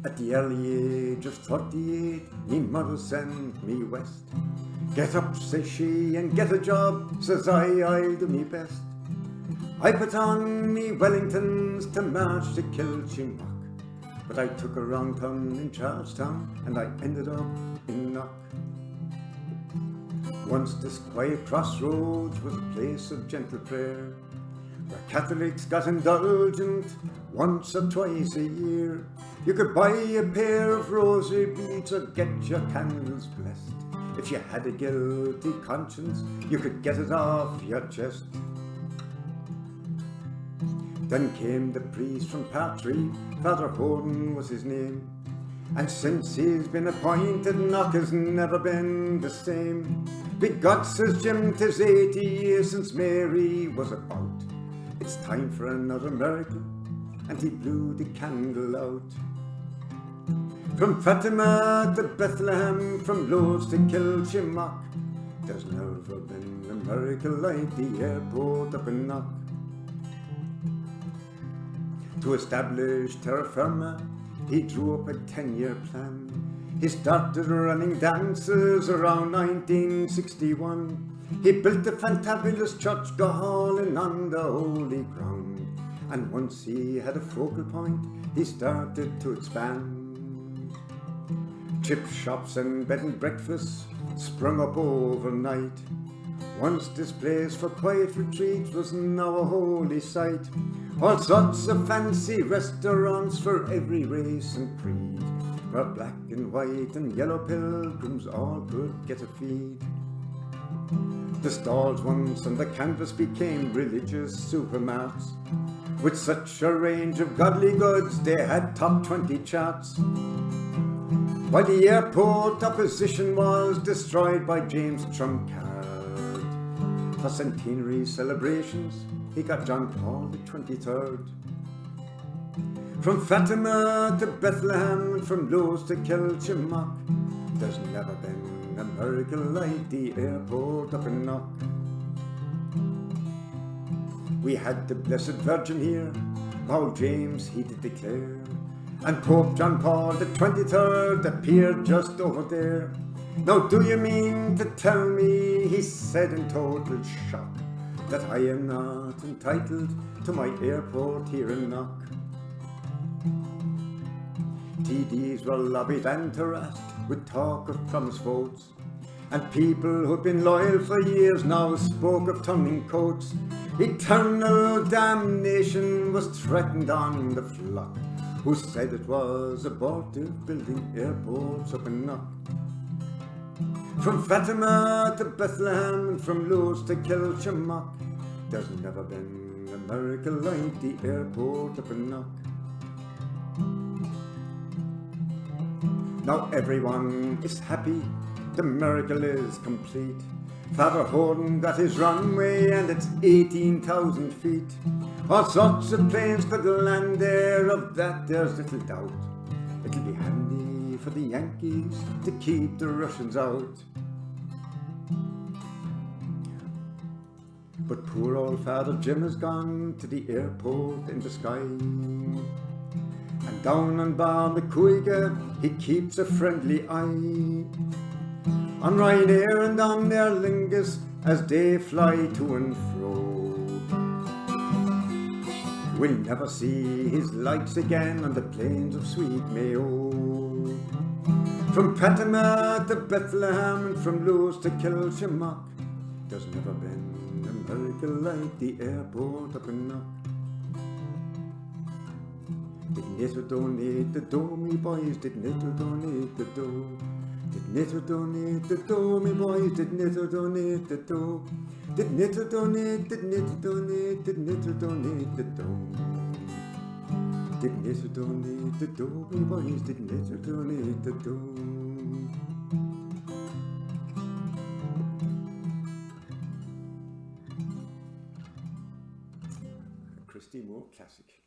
At the early age of 38, me mother sent me west. Get up, says she, and get a job, says I'll do me best. I put on me Wellingtons to march to Kilchimock, but I took a wrong turn in Charlestown, and I ended up in Knock. Once this quiet crossroads was a place of gentle prayer, where Catholics got indulgent once or twice a year. You could buy a pair of rosary beads or get your candles blessed. If you had a guilty conscience, you could get it off your chest. Then came the priest from Partry, Fr Horan was his name, and since he's been appointed, Knock has never been the same. Begot, says Jim, 'tis 80 years since Mary was about. It's time for another miracle, and he blew the candle out. From Fatima to Bethlehem, from Lowe's to Kilchimock, there's never been a miracle like the airport up in Knock. To establish terra firma, he drew up a 10-year plan. He started running dances around 1961. He built a fantabulous church galling on the holy ground, and once he had a focal point, he started to expand. Chip shops and bed and breakfasts sprung up overnight. Once this place for quiet retreat was now a holy sight. All sorts of fancy restaurants for every race and creed, where black and white and yellow pilgrims all could get a feed. The stalls once on the canvas became religious supermarts. With such a range of godly goods, they had top 20 charts. While the airport opposition was destroyed by James Trump card, for centenary celebrations, he got John Paul the 23rd. From Fatima to Bethlehem, and from Lowe's to Kilchimock, there's never been a miracle like the airport up in Knock. We had the Blessed Virgin here, Paul James he did declare, and Pope John Paul the 23rd appeared just over there. Now do you mean to tell me, he said in total shock, that I am not entitled to my airport here in Knock? TDs were lobbied and harassed with talk of promise votes, and people who'd been loyal for years now spoke of turning coats. Eternal damnation was threatened on the flock, who said it was abortive building airports up in Knock. From Fatima to Bethlehem, and from Lowe's to Kilchimock, there's never been a miracle like the airport up in Knock. Now everyone is happy, the miracle is complete. Fr Horan got his runway and it's 18,000 feet. All sorts of planes could land there, of that there's little doubt. It'll be handy for the Yankees to keep the Russians out. But poor old Father Jim has gone to the airport in the sky, and down on Balmacuiga he keeps a friendly eye on Ryanair and on Aer Lingus as they fly to and fro. We'll never see his lights again on the plains of sweet Mayo. From Fatima to Bethlehem, and from Lowe's to Kilchimock, there's never been a miracle like the airport up in Knock. Didn't it donate the dough, me boys? Didn't it donate the dough? Didn't it donate the dough, me boys? Didn't it donate the dough? Didn't it donate, didn't it donate, didn't it donate the dough? Didn't it donate the dough, me boys? Didn't it donate the dough? Christy Moore classic.